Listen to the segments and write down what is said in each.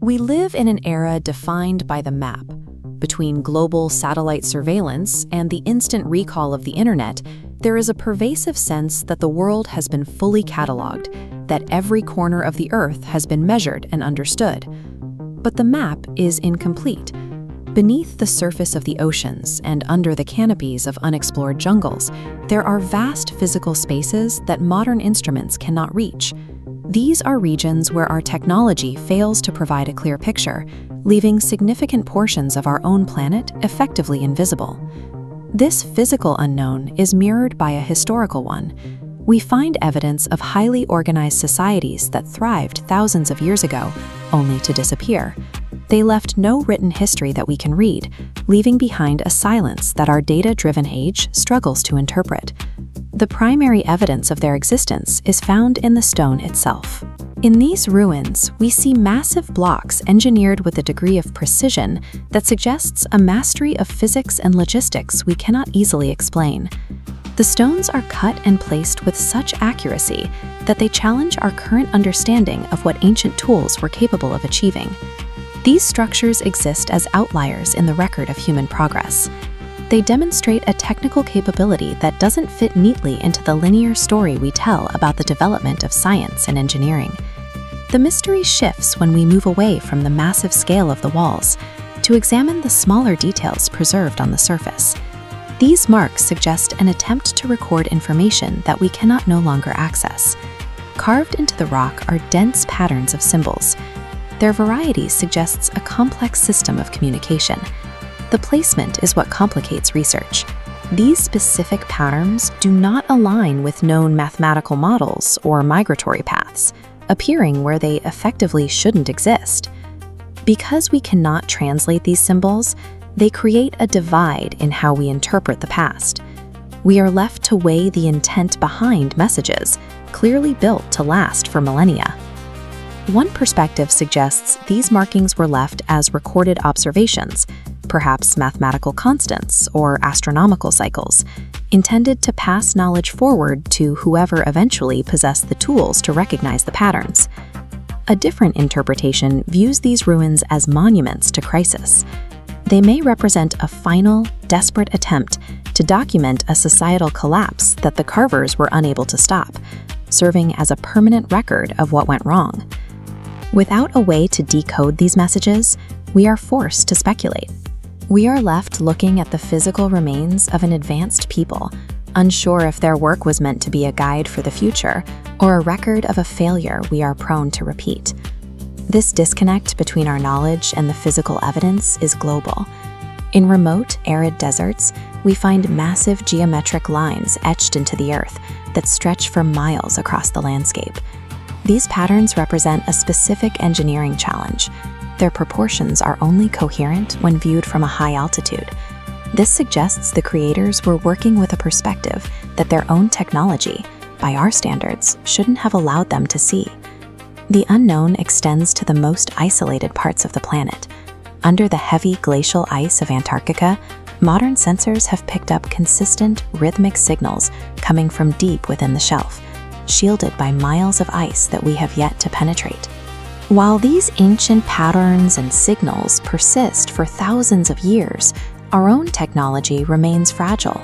We live in an era defined by the map. Between global satellite surveillance and the instant recall of the internet, there is a pervasive sense that the world has been fully cataloged, that every corner of the Earth has been measured and understood. But the map is incomplete. Beneath the surface of the oceans and under the canopies of unexplored jungles, there are vast physical spaces that modern instruments cannot reach. These are regions where our technology fails to provide a clear picture, leaving significant portions of our own planet effectively invisible. This physical unknown is mirrored by a historical one. We find evidence of highly organized societies that thrived thousands of years ago, only to disappear. They left no written history that we can read, leaving behind a silence that our data-driven age struggles to interpret. The primary evidence of their existence is found in the stone itself. In these ruins, we see massive blocks engineered with a degree of precision that suggests a mastery of physics and logistics we cannot easily explain. The stones are cut and placed with such accuracy that they challenge our current understanding of what ancient tools were capable of achieving. These structures exist as outliers in the record of human progress. They demonstrate a technical capability that doesn't fit neatly into the linear story we tell about the development of science and engineering. The mystery shifts when we move away from the massive scale of the walls to examine the smaller details preserved on the surface. These marks suggest an attempt to record information that we cannot no longer access. Carved into the rock are dense patterns of symbols. Their variety suggests a complex system of communication. The placement is what complicates research. These specific patterns do not align with known mathematical models or migratory paths, appearing where they effectively shouldn't exist. Because we cannot translate these symbols, they create a divide in how we interpret the past. We are left to weigh the intent behind messages, clearly built to last for millennia. One perspective suggests these markings were left as recorded observations, perhaps mathematical constants or astronomical cycles, intended to pass knowledge forward to whoever eventually possessed the tools to recognize the patterns. A different interpretation views these ruins as monuments to crisis. They may represent a final, desperate attempt to document a societal collapse that the carvers were unable to stop, serving as a permanent record of what went wrong. Without a way to decode these messages, we are forced to speculate. We are left looking at the physical remains of an advanced people, unsure if their work was meant to be a guide for the future or a record of a failure we are prone to repeat. This disconnect between our knowledge and the physical evidence is global. In remote, arid deserts, we find massive geometric lines etched into the earth that stretch for miles across the landscape. These patterns represent a specific engineering challenge. Their proportions are only coherent when viewed from a high altitude. This suggests the creators were working with a perspective that their own technology, by our standards, shouldn't have allowed them to see. The unknown extends to the most isolated parts of the planet. Under the heavy glacial ice of Antarctica, modern sensors have picked up consistent, rhythmic signals coming from deep within the shelf, shielded by miles of ice that we have yet to penetrate. While these ancient patterns and signals persist for thousands of years, our own technology remains fragile.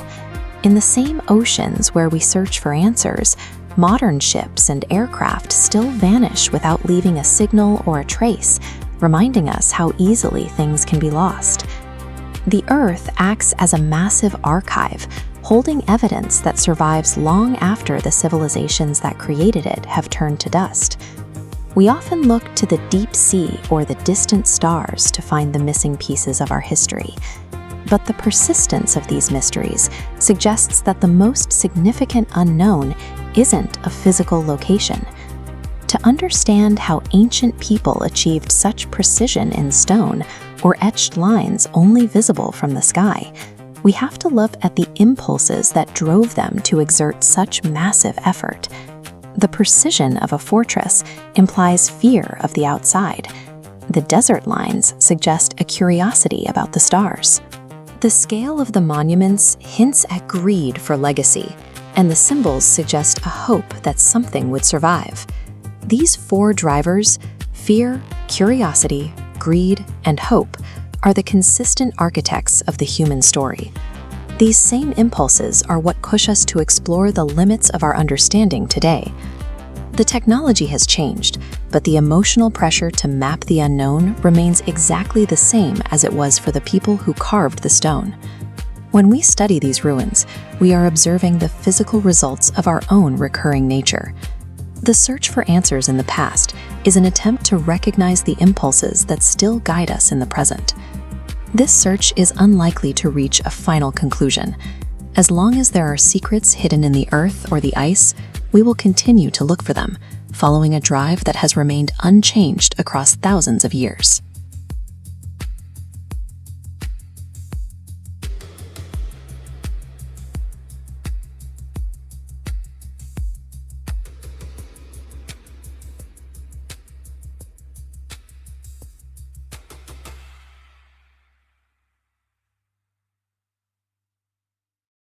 In the same oceans where we search for answers, modern ships and aircraft still vanish without leaving a signal or a trace, reminding us how easily things can be lost. The Earth acts as a massive archive, holding evidence that survives long after the civilizations that created it have turned to dust. We often look to the deep sea or the distant stars to find the missing pieces of our history. But the persistence of these mysteries suggests that the most significant unknown isn't a physical location. To understand how ancient people achieved such precision in stone or etched lines only visible from the sky, we have to look at the impulses that drove them to exert such massive effort. The precision of a fortress implies fear of the outside. The desert lines suggest a curiosity about the stars. The scale of the monuments hints at greed for legacy, and the symbols suggest a hope that something would survive. These four drivers, Fear, curiosity, greed, and hope are the consistent architects of the human story. These same impulses are what push us to explore the limits of our understanding today. The technology has changed, but the emotional pressure to map the unknown remains exactly the same as it was for the people who carved the stone. When we study these ruins, we are observing the physical results of our own recurring nature. The search for answers in the past is an attempt to recognize the impulses that still guide us in the present. This search is unlikely to reach a final conclusion. As long as there are secrets hidden in the earth or the ice, we will continue to look for them, following a drive that has remained unchanged across thousands of years.